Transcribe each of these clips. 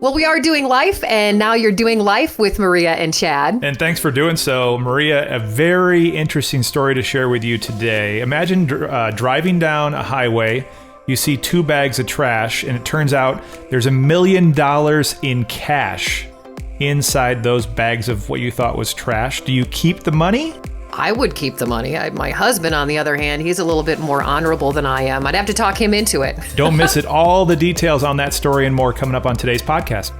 Well, we are doing life, and now you're doing life with Maria and Chad. And thanks for doing so. Maria, a very interesting story to share with you today. Imagine driving down a highway, you see 2 bags of trash, and it turns out there's $1 million in cash inside those bags of what you thought was trash. Do you keep the money? I would keep the money. My husband, on the other hand, he's a little bit more honorable than I am. I'd have to talk him into it. Don't miss it. All the details on that story and more coming up on today's podcast.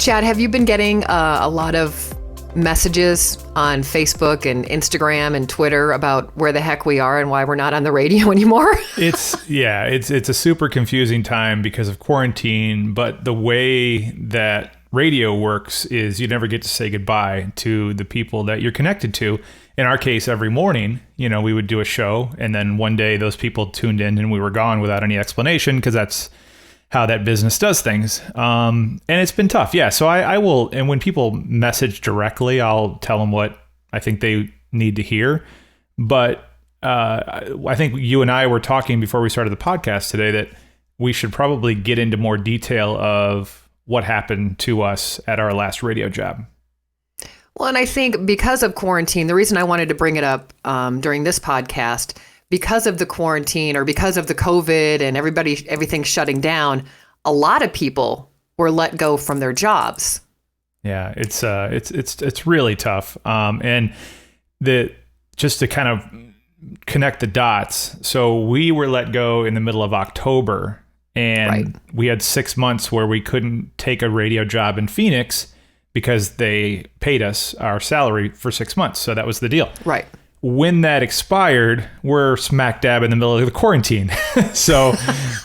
Chad, have you been getting a lot of messages on Facebook and Instagram and Twitter about where the heck we are and why we're not on the radio anymore? It's a super confusing time because of quarantine, but the way that radio works is you never get to say goodbye to the people that you're connected to. In our case, every morning, we would do a show, and then one day those people tuned in and we were gone without any explanation, because that's how that business does things. And it's been tough. Yeah. So I will, and when people message directly, I'll tell them what I think they need to hear. But I think you and I were talking before we started the podcast today that we should probably get into more detail of what happened to us at our last radio job. Well, and I think because of quarantine, the reason I wanted to bring it up during this podcast, because of the quarantine or because of the COVID and everything shutting down, a lot of people were let go from their jobs. Yeah, it's really tough. And just to kind of connect the dots. So we were let go in the middle of October. And we had 6 months where we couldn't take a radio job in Phoenix because they paid us our salary for 6 months. So that was the deal. Right. When that expired, we're smack dab in the middle of the quarantine. So,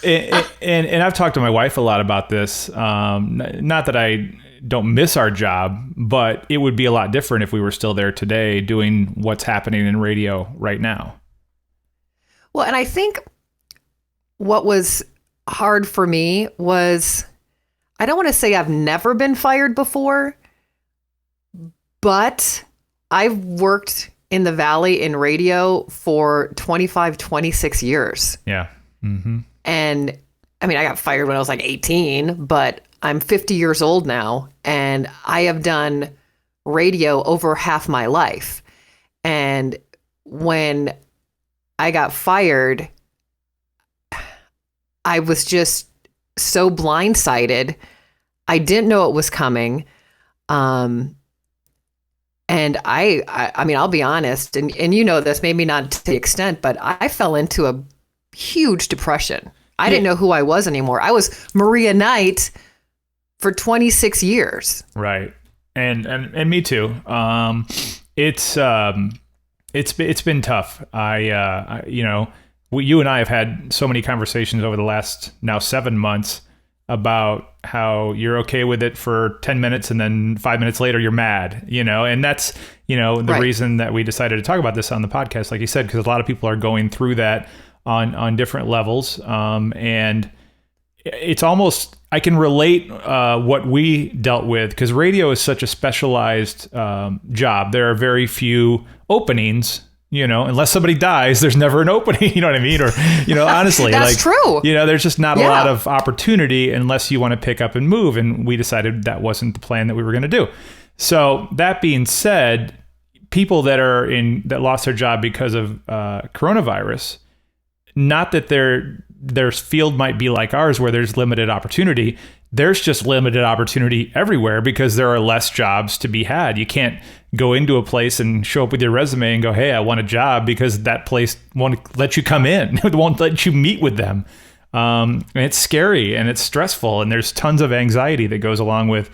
and I've talked to my wife a lot about this. Not that I don't miss our job, but it would be a lot different if we were still there today doing what's happening in radio right now. Well, and I think what was hard for me was, I don't want to say I've never been fired before, but I've worked in the Valley in radio for 26 years. Yeah. Mm-hmm. And I mean, I got fired when I was like 18, but I'm 50 years old now, and I have done radio over half my life. And when I got fired, I was just so blindsided. I didn't know it was coming. And I mean, I'll be honest, and you know this, maybe not to the extent, but I fell into a huge depression. I didn't know who I was anymore. I was Maria Knight for 26 years. Right. And me too. It's been tough. You and I have had so many conversations over the last now 7 months about how you're okay with it for 10 minutes and then 5 minutes later you're mad, and that's, the reason that we decided to talk about this on the podcast, like you said, because a lot of people are going through that on different levels. And it's almost, I can relate what we dealt with, because radio is such a specialized job. There are very few openings. Unless somebody dies, there's never an opening, you know what I mean? Or, honestly, that's true. There's just not a lot of opportunity unless you want to pick up and move. And we decided that wasn't the plan that we were going to do. So that being said, people that lost their job because of coronavirus, not that their field might be like ours where there's limited opportunity. There's just limited opportunity everywhere because there are less jobs to be had. You can't go into a place and show up with your resume and go, hey, I want a job, because that place won't let you come in. It won't let you meet with them. And it's scary and it's stressful, and there's tons of anxiety that goes along with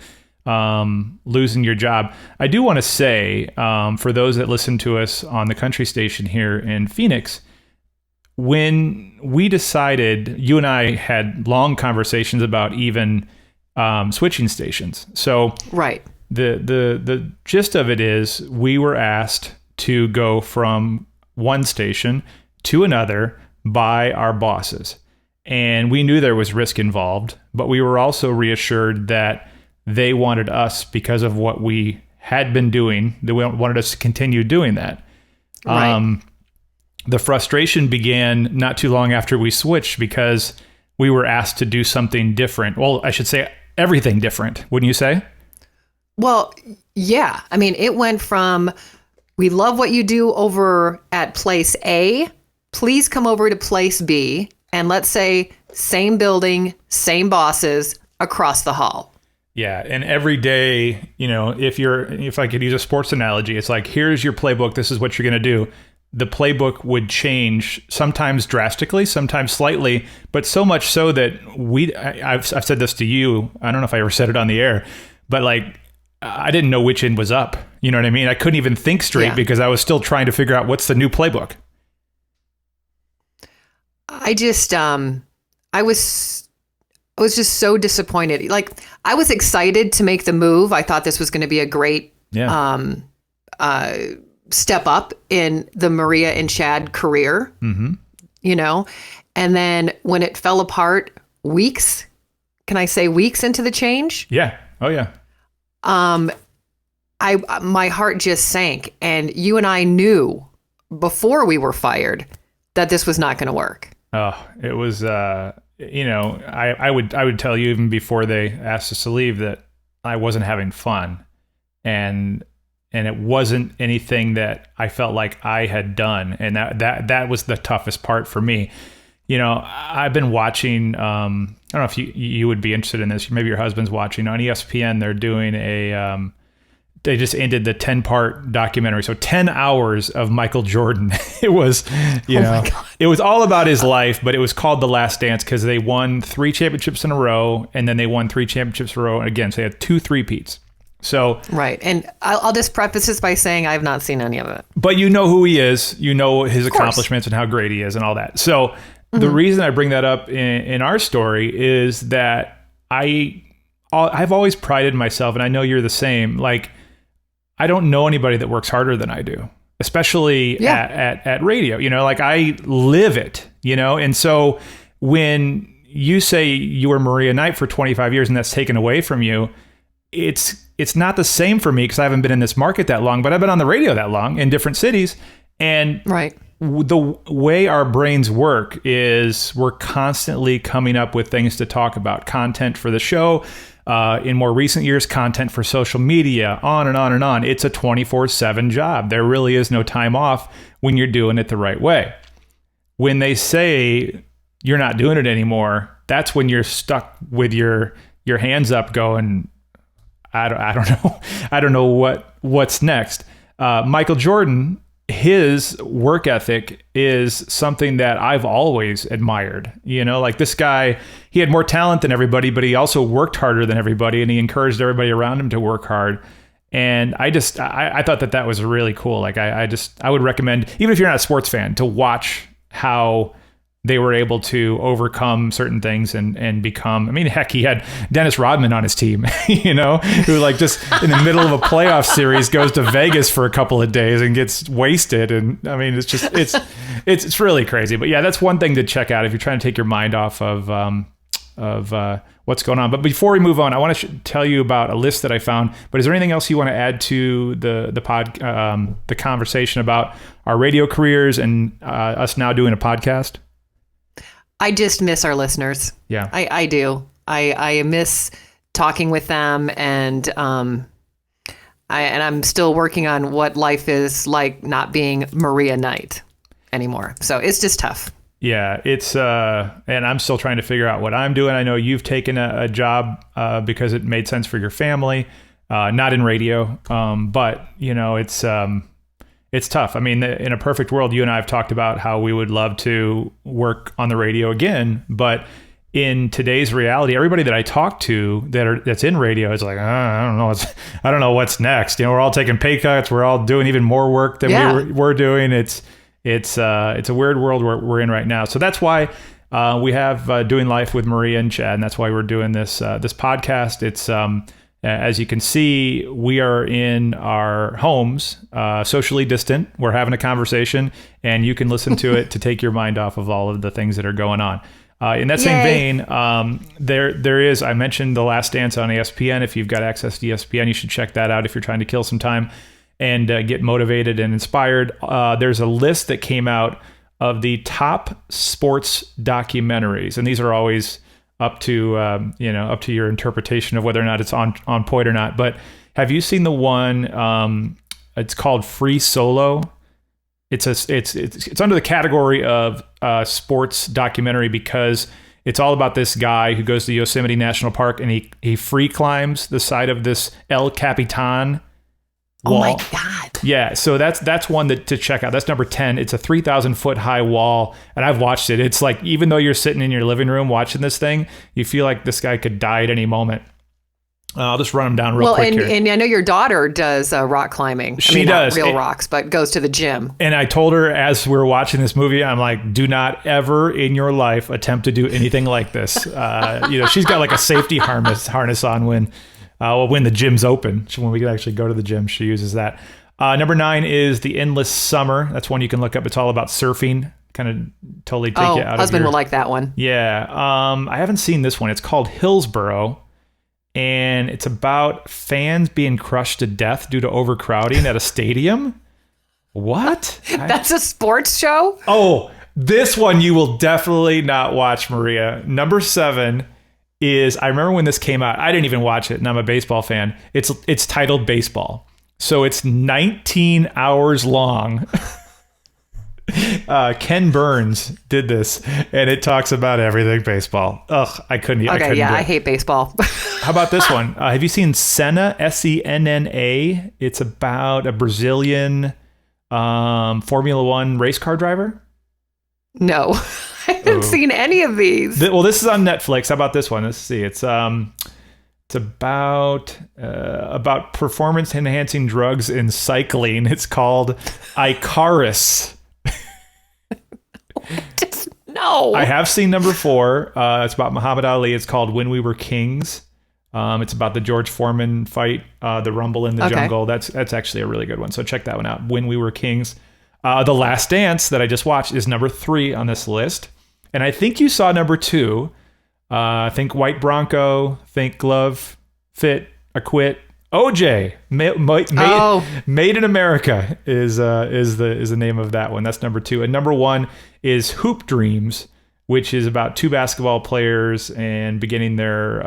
losing your job. I do want to say, for those that listen to us on the country station here in Phoenix, when we decided, you and I had long conversations about even switching stations. So right. The gist of it is we were asked to go from one station to another by our bosses. And we knew there was risk involved, but we were also reassured that they wanted us, because of what we had been doing, they wanted us to continue doing that. Right. The frustration began not too long after we switched, because we were asked to do something different. Well, I should say everything different, wouldn't you say? Well, yeah. I mean, it went from, we love what you do over at place A. Please come over to place B. And let's say same building, same bosses across the hall. Yeah. And every day, if I could use a sports analogy, it's like, here's your playbook. This is what you're going to do. The playbook would change sometimes drastically, sometimes slightly, but so much so that I've said this to you. I don't know if I ever said it on the air, but like, I didn't know which end was up. You know what I mean? I couldn't even think straight because I was still trying to figure out what's the new playbook. I just, I was just so disappointed. Like, I was excited to make the move. I thought this was going to be a great step up in the Maria and Chad career, and then when it fell apart weeks into the change? Yeah. Oh yeah. My heart just sank, and you and I knew before we were fired that this was not going to work. Oh, it was, I would tell you even before they asked us to leave that I wasn't having fun, and it wasn't anything that I felt like I had done. And that was the toughest part for me. I've been watching, I don't know if you would be interested in this. Maybe your husband's watching on ESPN. They're doing they just ended the 10-part documentary. So 10 hours of Michael Jordan. It was, it was all about his life, but it was called The Last Dance because they won 3 championships in a row, and then they won 3 championships in a row again. So they had 2 three-peats. So right, and I'll just preface this by saying I've not seen any of it. But you know who he is, his accomplishments and how great he is and all that. So the reason I bring that up in our story is that I've always prided myself, and I know you're the same. Like, I don't know anybody that works harder than I do, especially at radio. Like, I live it. And so when you say you were Maria Knight for 25 years and that's taken away from you, it's not the same for me because I haven't been in this market that long, but I've been on the radio that long in different cities. And the way our brains work is we're constantly coming up with things to talk about, content for the show. In more recent years, content for social media, on and on and on. It's a 24/7 job. There really is no time off when you're doing it the right way. When they say you're not doing it anymore, that's when you're stuck with your hands up going, I don't know. I don't know what's next. Michael Jordan, his work ethic is something that I've always admired. Like, this guy, he had more talent than everybody, but he also worked harder than everybody, and he encouraged everybody around him to work hard. And I thought that was really cool. Like, I would recommend, even if you're not a sports fan, to watch how they were able to overcome certain things and become, I mean, heck, he had Dennis Rodman on his team, who like just in the middle of a playoff series goes to Vegas for a couple of days and gets wasted. And I mean, it's really crazy. But yeah, that's one thing to check out if you're trying to take your mind off of what's going on. But before we move on, I want to tell you about a list that I found. But is there anything else you want to add to the conversation about our radio careers and us now doing a podcast? I just miss our listeners. Yeah, I do. I miss talking with them, and I'm still working on what life is like not being Maria Knight anymore. So it's just tough. Yeah, it's and I'm still trying to figure out what I'm doing. I know you've taken a job because it made sense for your family, not in radio, but it's tough. I mean, in a perfect world, you and I have talked about how we would love to work on the radio again. But in today's reality, everybody that I talk to that's in radio is like, I don't know what's next. We're all taking pay cuts. We're all doing even more work than we're doing. It's a weird world we're in right now. So that's why we have Doing Life with Maria and Chad, and that's why we're doing this podcast. It's as you can see, we are in our homes, socially distant. We're having a conversation, and you can listen to it to take your mind off of all of the things that are going on. In that same vein, there is, I mentioned The Last Dance on ESPN. If you've got access to ESPN, you should check that out if you're trying to kill some time and get motivated and inspired. There's a list that came out of the top sports documentaries, and these are always up to up to your interpretation of whether or not it's on point or not. But have you seen the one? It's called Free Solo. It's under the category of sports documentary because it's all about this guy who goes to Yosemite National Park and he free climbs the side of this El Capitan wall. Oh my God. Yeah, so that's one to check out. That's number 10. It's a 3,000 foot high wall, and I've watched it. It's like, even though you're sitting in your living room watching this thing, you feel like this guy could die at any moment. I'll just run them down real quick here. And I know your daughter does rock climbing. She does. Not real rocks, but goes to the gym. And I told her as we were watching this movie, I'm like, do not ever in your life attempt to do anything like this. She's got like a safety harness on when the gym's open. When we can actually go to the gym, she uses that. Number 9 is The Endless Summer. That's one you can look up. It's all about surfing. Kind of totally take you out of husband will like that one. Yeah. I haven't seen this one. It's called Hillsborough. And it's about fans being crushed to death due to overcrowding at a stadium. What? That's a sports show? Oh, this one you will definitely not watch, Maria. Number 7 is, I remember when this came out, I didn't even watch it, and I'm a baseball fan. It's titled Baseball. So it's 19 hours long. Ken Burns did this, and it talks about everything baseball. Ugh, I couldn't. I hate baseball. How about this one? Have you seen Senna? Senna. It's about a Brazilian Formula One race car driver. No, I haven't seen any of these. This is on Netflix. How about this one? Let's see. It's about performance enhancing drugs in cycling. It's called Icarus. No. I have seen number 4. It's about Muhammad Ali. It's called When We Were Kings. It's about the George Foreman fight, the Rumble in the Jungle. That's actually a really good one. So check that one out. When We Were Kings. The Last Dance that I just watched is number 3 on this list. And I think you saw number 2. Think White Bronco. Think Glove, Fit, Acquit. OJ, Made in America is the name of that one. That's number 2. And number 1 is Hoop Dreams, which is about 2 basketball players and beginning their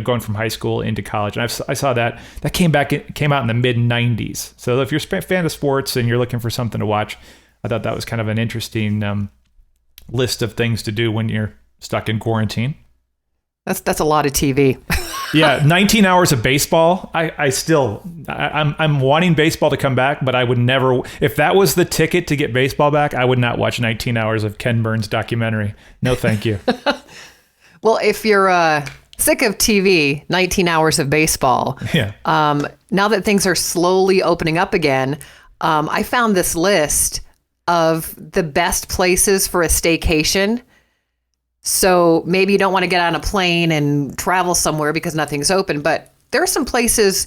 going from high school into college. And I saw that came out in the mid 90s. So if you're a fan of sports and you're looking for something to watch, I thought that was kind of an interesting list of things to do when you're stuck in quarantine. That's a lot of TV. Yeah, 19 hours of baseball. I'm wanting baseball to come back, but I would never. If that was the ticket to get baseball back, I would not watch 19 hours of Ken Burns documentary. No, thank you. Well, if you're sick of TV, 19 hours of baseball. Yeah. Now that things are slowly opening up again, I found this list of the best places for a staycation. So maybe you don't want to get on a plane and travel somewhere because nothing's open, but there are some places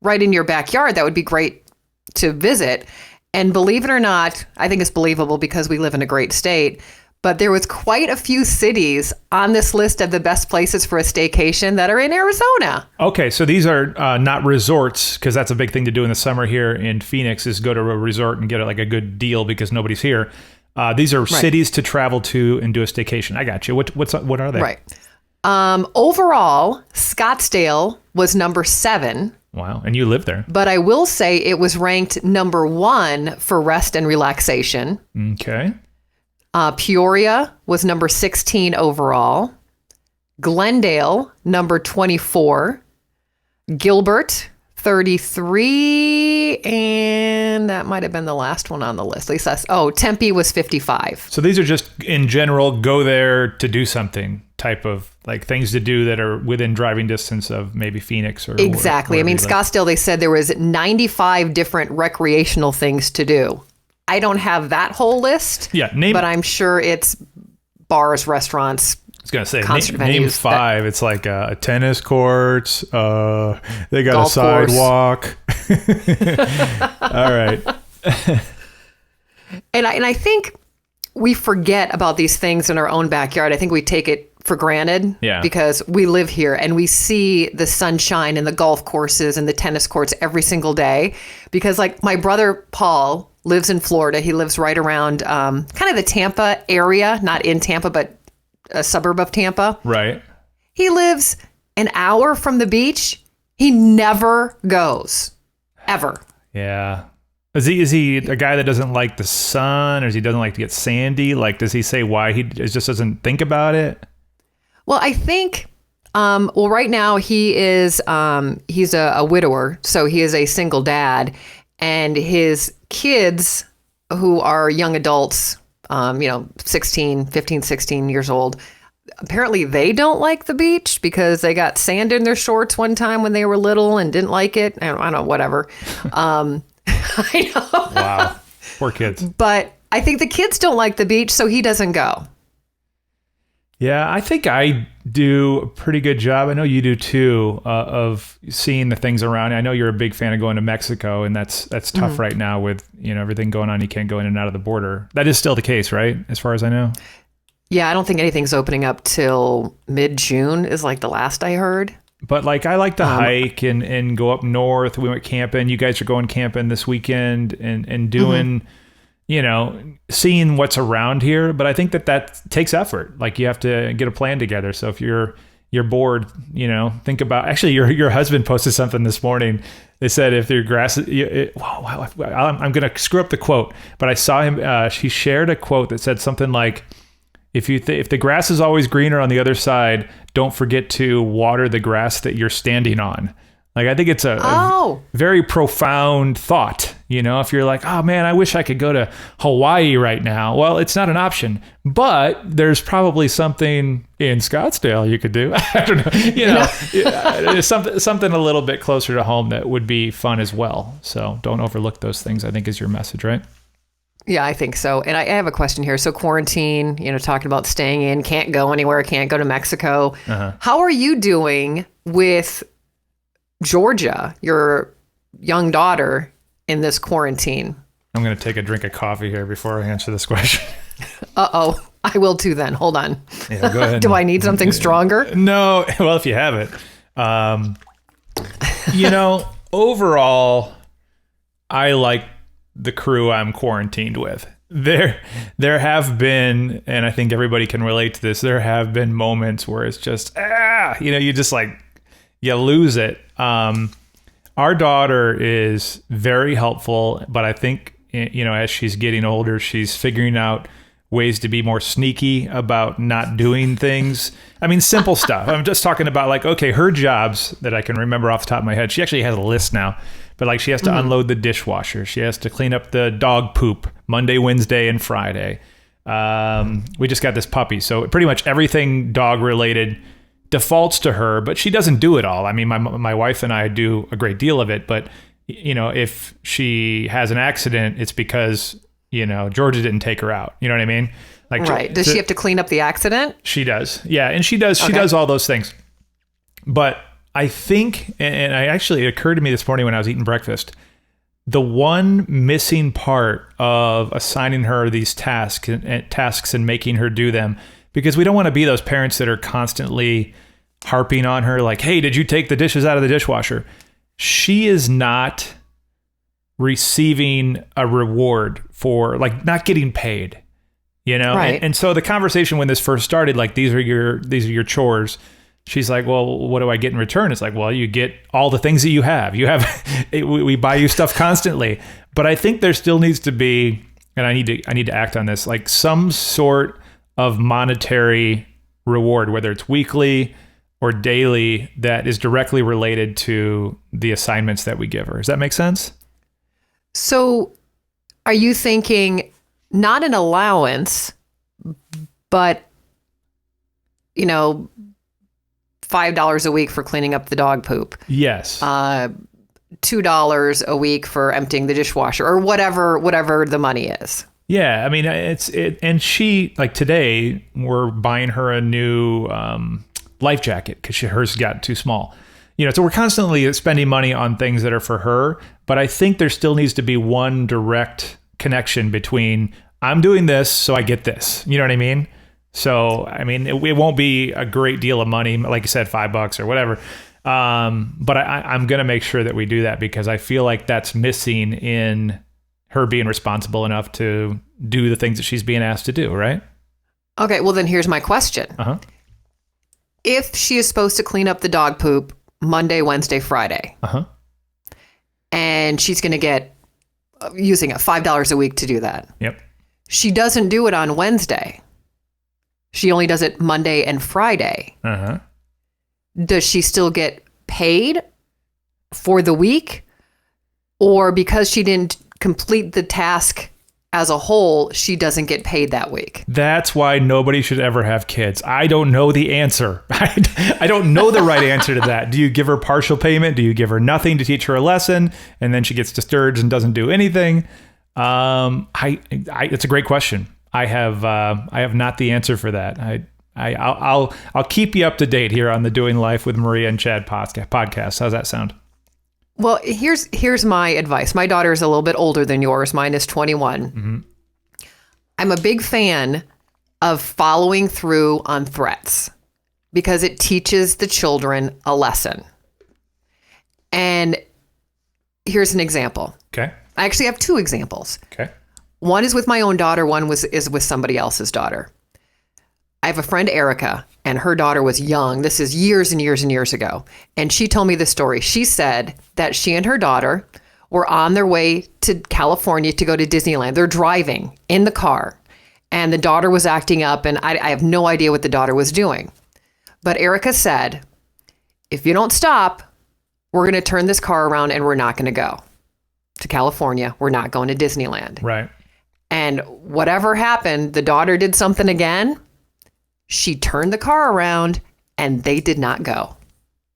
right in your backyard that would be great to visit. And believe it or not, I think it's believable because we live in a great state, but there was quite a few cities on this list of the best places for a staycation that are in Arizona. Okay, so these are not resorts, because that's a big thing to do in the summer here in Phoenix is go to a resort and get like a good deal because nobody's here. These are cities to travel to and do a staycation. I got you. What are they? Right. Overall, Scottsdale was number 7. Wow. And you live there. But I will say it was ranked number 1 for rest and relaxation. Okay. Peoria was number 16 overall. Glendale, number 24. Gilbert, 33, and that might have been the last one on the list. At least that's, Tempe was 55. So these are just, in general, go there to do something type of like things to do that are within driving distance of maybe Phoenix or exactly. I mean, Scottsdale, they said there was 95 different recreational things to do. I don't have that whole list. Yeah, but I'm sure it's bars, restaurants. I was going to say, name 5. It's like a tennis court. They got a sidewalk. All right. And I think we forget about these things in our own backyard. I think we take it for granted because we live here and we see the sunshine and the golf courses and the tennis courts every single day. Because like my brother Paul lives in Florida. He lives right around kind of the Tampa area, not in Tampa, but a suburb of Tampa. Right. He lives an hour from the beach. He never goes, ever. Yeah. Is he a guy that doesn't like the sun, or does he doesn't like to get sandy? Like, does he say why he just doesn't think about it? Well, I think, right now he's a widower, so he is a single dad, and his kids, who are young adults, 15, 16 years old, apparently they don't like the beach because they got sand in their shorts one time when they were little and didn't like it. I don't know, whatever. I know. Wow. Poor kids. But I think the kids don't like the beach, so he doesn't go. Yeah, I think I do a pretty good job. I know you do too, of seeing the things around. I know you're a big fan of going to Mexico, and that's tough right now with everything going on. You can't go in and out of the border. That is still the case, right? As far as I know. Yeah, I don't think anything's opening up till mid-June is like the last I heard. But like, I like to hike and go up north. We went camping. You guys are going camping this weekend and doing, seeing what's around here. But I think that takes effort. Like, you have to get a plan together. So if you're bored, think about, actually your husband posted something this morning. They said, if your grass, I'm going to screw up the quote, but I saw him, he shared a quote that said something like, if the grass is always greener on the other side, don't forget to water the grass that you're standing on. Like, I think it's a very profound thought. If you're like, oh man, I wish I could go to Hawaii right now. Well, it's not an option, but there's probably something in Scottsdale you could do. I don't know, something a little bit closer to home that would be fun as well. So don't overlook those things, I think, is your message, right? Yeah, I think so. And I have a question here. So quarantine, talking about staying in, can't go anywhere, can't go to Mexico. Uh-huh. How are you doing with Georgia, your young daughter, in this quarantine? I'm going to take a drink of coffee here before I answer this question. Uh-oh. I will too then. Hold on. Yeah, go ahead. Do I need something stronger? No. Well, if you have it. Overall, I like the crew I'm quarantined with. There have been, and I think everybody can relate to this, there have been moments where it's just, you just like, you lose it. Our daughter is very helpful, but I think, as she's getting older, she's figuring out ways to be more sneaky about not doing things. I mean, simple stuff. I'm just talking about, like, okay, her jobs that I can remember off the top of my head. She actually has a list now, but like, she has to unload the dishwasher. She has to clean up the dog poop Monday, Wednesday, and Friday. We just got this puppy, so pretty much everything dog related defaults to her, but she doesn't do it all. I mean, my wife and I do a great deal of it, but if she has an accident, it's because Georgia didn't take her out. You know what I mean? Like, right. Does she have to clean up the accident? She does. Yeah, and she does. She does all those things. But I think, and it occurred to me this morning when I was eating breakfast, the one missing part of assigning her these tasks and making her do them, because we don't want to be those parents that are constantly harping on her, like, hey, did you take the dishes out of the dishwasher? She is not receiving a reward for, like, not getting paid, Right. And so the conversation when this first started, like, these are your chores. She's like, well, what do I get in return? It's like, well, you get all the things that you have. We buy you stuff constantly. But I think there still needs to be, and I need to act on this, like some sort of monetary reward, whether it's weekly or daily, that is directly related to the assignments that we give her. Does that make sense? So are you thinking not an allowance, but, $5 a week for cleaning up the dog poop? Yes. $2 a week for emptying the dishwasher, or whatever the money is. Yeah, I mean, and she, like, today we're buying her a new life jacket because hers got too small. So we're constantly spending money on things that are for her, but I think there still needs to be one direct connection between, I'm doing this, so I get this. You know what I mean? So, I mean, it won't be a great deal of money, like you said, $5 or whatever. But I'm going to make sure that we do that, because I feel like that's missing in her being responsible enough to do the things that she's being asked to do, right? Okay, well then here's my question. Uh-huh. If she is supposed to clean up the dog poop Monday, Wednesday, Friday, Uh-huh. and she's going to get using it $5 a week to do that. Yep. She doesn't do it on Wednesday. She only does it Monday and Friday. Uh-huh. Does she still get paid for the week? Or because she didn't complete the task as a whole, she doesn't get paid that week? That's why nobody should ever have kids. I don't know the answer. I don't know the right answer to that. Do you give her partial payment? Do you give her nothing to teach her a lesson, and then she gets discouraged and doesn't do anything? It's a great question. I have not the answer for that. I'll keep you up to date here on the Doing Life with Maria and Chad podcast. How's that sound? Well, here's my advice. My daughter is a little bit older than yours. Mine is 21. Mm-hmm. I'm a big fan of following through on threats because it teaches the children a lesson. And here's an example. Okay. I actually have two examples. Okay. One is with my own daughter. One is with somebody else's daughter. I have a friend, Erica, and her daughter was young. This is years and years and years ago. And she told me the story. She said that she and her daughter were on their way to California to go to Disneyland. They're driving in the car, and the daughter was acting up, and I have no idea what the daughter was doing. But Erica said, if you don't stop, we're going to turn this car around and we're not going to go to California. We're not going to Disneyland. Right. And whatever happened, the daughter did something again. She turned the car around and they did not go.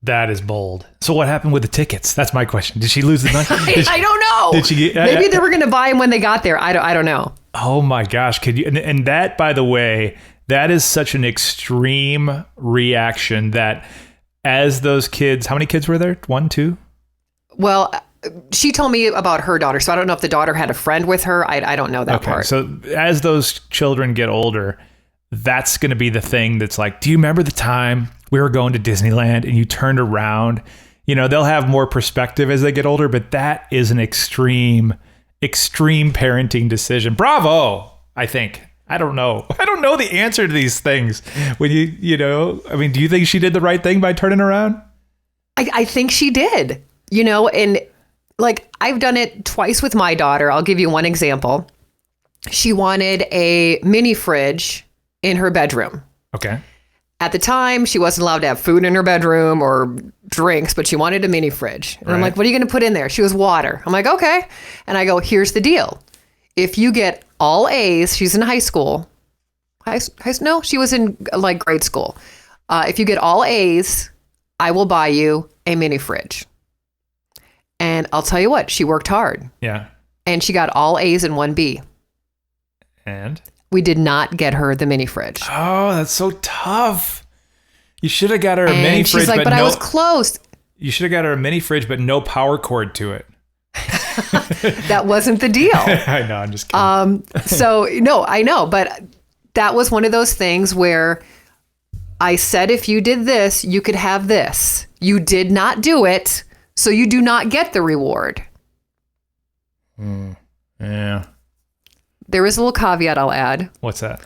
That is bold. So what happened with the tickets? That's my question. Did she lose the money? I don't know. Did she get, Maybe they were going to buy them when they got there. I don't know. Oh my gosh. Could you, and that, by the way, that is such an extreme reaction that as those kids, how many kids were there? 1, 2? Well, she told me about her daughter. So I don't know if the daughter had a friend with her. I don't know that part. So as those children get older, that's going to be the thing that's like, do you remember the time we were going to Disneyland and you turned around? You know, they'll have more perspective as they get older, but that is an extreme parenting decision. Bravo, I think. I don't know. I don't know the answer to these things. When you know, I mean, do you think she did the right thing by turning around? I think she did, you know, and like I've done it twice with my daughter. I'll give you one example. She wanted a mini fridge in her bedroom. Okay. At the time, she wasn't allowed to have food in her bedroom or drinks, but she wanted a mini fridge. And I'm like, what are you going to put in there? She was water. I'm like, okay. And I go, here's the deal. If you get all A's, she's in high school. No, she was in like grade school. If you get all A's, I will buy you a mini fridge. And I'll tell you what, she worked hard. Yeah. And she got all A's and 1 B. And? We did not get her the mini fridge. Oh, that's so tough. You should have got her a mini fridge. She's like, but I was close. You should have got her a mini fridge, but no power cord to it. That wasn't the deal. I know, I'm just kidding. So, no, I know. But that was one of those things where I said, if you did this, you could have this. You did not do it, so you do not get the reward. Yeah. There is a little caveat I'll add. What's that?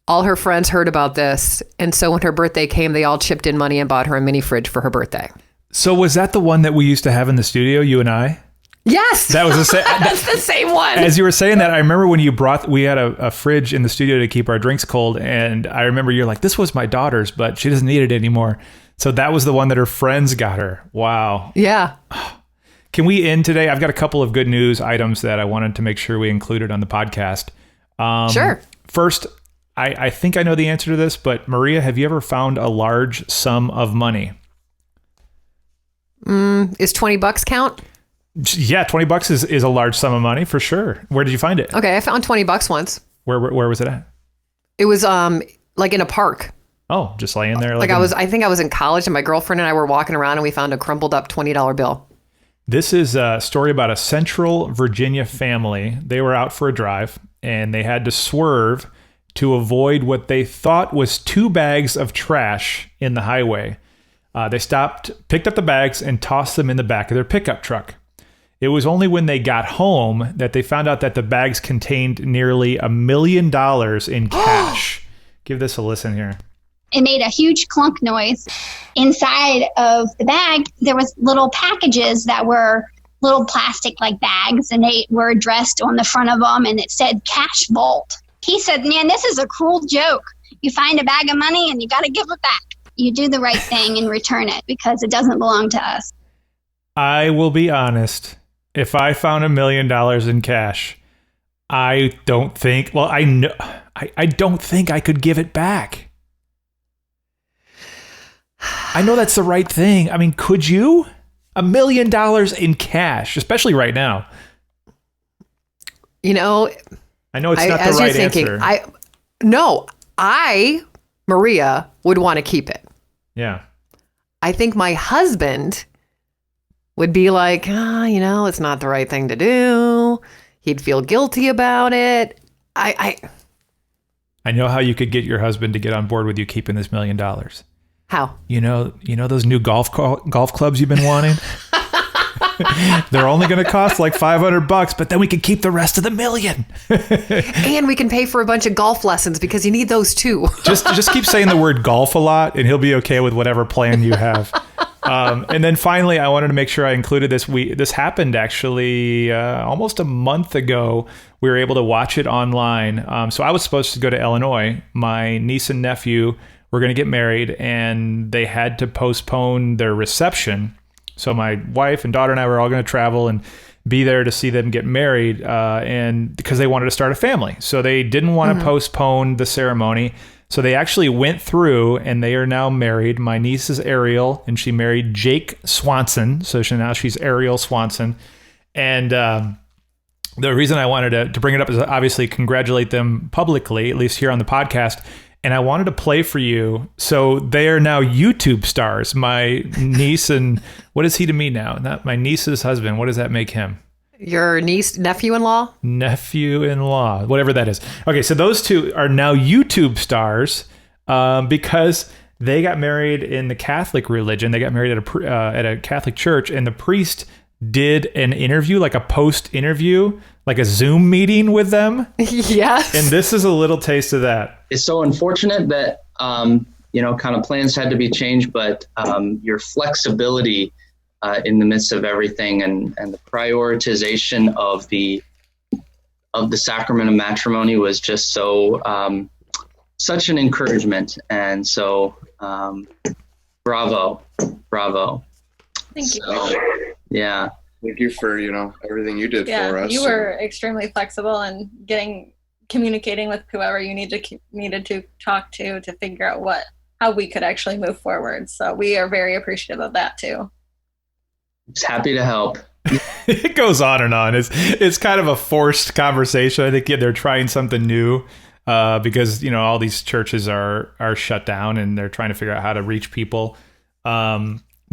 All her friends heard about this. And so when her birthday came, they all chipped in money and bought her a mini fridge for her birthday. So was that the one that we used to have in the studio, you and I? Yes. That was the same. That's the same one. As you were saying that, I remember when we had a fridge in the studio to keep our drinks cold. And I remember you're like, this was my daughter's, but she doesn't need it anymore. So that was the one that her friends got her. Wow. Yeah. Can we end today? I've got a couple of good news items that I wanted to make sure we included on the podcast. Sure. First, I think I know the answer to this, but Maria, have you ever found a large sum of money? Is $20 count? Yeah, $20 is a large sum of money for sure. Where did you find it? Okay, I found $20 once. Where was it at? It was like in a park. Oh, just laying there. I think I was in college and my girlfriend and I were walking around and we found a crumpled up $20 bill. This is a story about a Central Virginia family. They were out for a drive and they had to swerve to avoid what they thought was 2 bags of trash in the highway. They stopped, picked up the bags and tossed them in the back of their pickup truck. It was only when they got home that they found out that the bags contained nearly $1 million in cash. Give this a listen here. It made a huge clunk noise. Inside of the bag, there was little packages that were little plastic-like bags, and they were addressed on the front of them, and it said cash vault. He said, man, this is a cruel joke. You find a bag of money, and you got to give it back. You do the right thing and return it because it doesn't belong to us. I will be honest. If I found $1 million in cash, I don't think, well, I don't think I could give it back. I know that's the right thing. I mean, could you? $1 million in cash, especially right now. You know, I know it's not the right answer. Maria, would want to keep it. Yeah. I think my husband would be like, it's not the right thing to do. He'd feel guilty about it. I know how you could get your husband to get on board with you keeping this $1 million. How? You know those new golf clubs you've been wanting? They're only going to cost like $500, but then we can keep the rest of the $1 million. And we can pay for a bunch of golf lessons because you need those too. just keep saying the word golf a lot and he'll be okay with whatever plan you have. And then finally, I wanted to make sure I included this. This happened actually almost a month ago. We were able to watch it online. So I was supposed to go to Illinois. My niece and nephew were going to get married, and they had to postpone their reception. So my wife and daughter and I were all going to travel and be there to see them get married, and because they wanted to start a family. So they didn't want to postpone the ceremony. So they actually went through, and they are now married. My niece is Ariel, and she married Jake Swanson. So now she's Ariel Swanson. And the reason I wanted to bring it up is obviously congratulate them publicly, at least here on the podcast. And I wanted to play for you. So they are now YouTube stars. My niece and what is he to me now? Not my niece's husband. What does that make him? Your niece, nephew-in-law? Nephew-in-law, whatever that is. Okay, so those two are now YouTube stars because they got married in the Catholic religion. They got married at a Catholic church, and the priest did an interview, like a post-interview, like a Zoom meeting with them. Yes. And this is a little taste of that. It's so unfortunate that, kind of plans had to be changed, but your flexibility in the midst of everything and the prioritization of the sacrament of matrimony was just so such an encouragement. And so bravo. Thank you. Yeah. Thank you for, everything you did for us. You were extremely flexible and communicating with whoever you needed to talk to figure out how we could actually move forward. So we are very appreciative of that too. Just happy to help. It goes on and on. It's kind of a forced conversation. I think they're trying something new because, all these churches are shut down and they're trying to figure out how to reach people.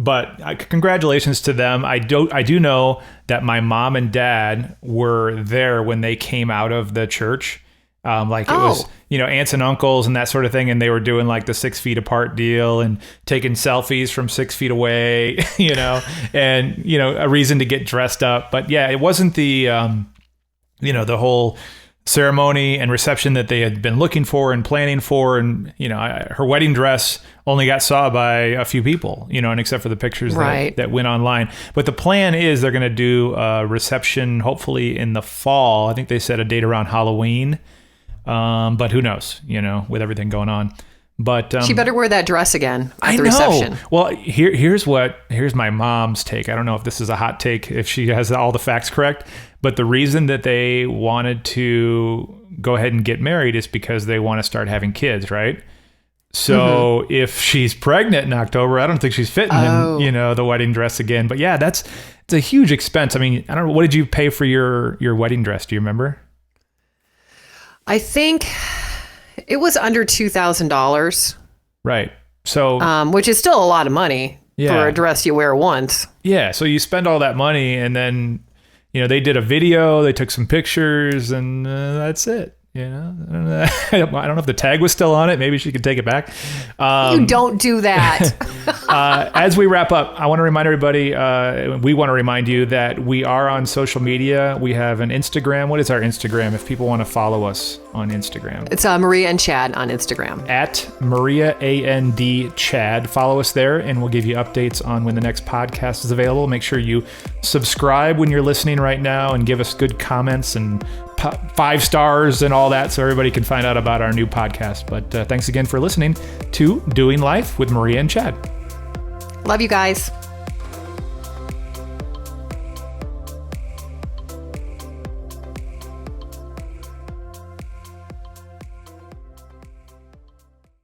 But congratulations to them. I do know that my mom and dad were there when they came out of the church. It was, aunts and uncles and that sort of thing. And they were doing like the 6 feet apart deal and taking selfies from 6 feet away, and, a reason to get dressed up. But yeah, it wasn't the, the whole ceremony and reception that they had been looking for and planning for. And, her wedding dress only got saw by a few people, and except for the pictures that went online. But the plan is they're going to do a reception, hopefully in the fall. I think they set a date around Halloween. But who knows, with everything going on. But she better wear that dress again at the know. reception. Well, here's my mom's take. I don't know if this is a hot take, if she has all the facts correct, but the reason that they wanted to go ahead and get married is because they want to start having kids, right? So if she's pregnant in October, I don't think she's fitting in, the wedding dress again. But yeah, it's a huge expense. I mean, I don't know. What did you pay for your wedding dress? Do you remember? I think it was under $2,000. Right. So, which is still a lot of money for a dress you wear once. Yeah. So you spend all that money and then, they did a video, they took some pictures and that's it. You know, I don't know if the tag was still on it. Maybe she could take it back. You don't do that. As we wrap up, I want to remind everybody, we want to remind you that we are on social media. We have an Instagram. What is our Instagram if people want to follow us on Instagram? It's Maria and Chad on Instagram. At Maria A.N.D. Chad. Follow us there, and we'll give you updates on when the next podcast is available. Make sure you subscribe when you're listening right now and give us good comments and 5 stars and all that so everybody can find out about our new podcast. But thanks again for listening to Doing Life with Maria and Chad. Love you guys.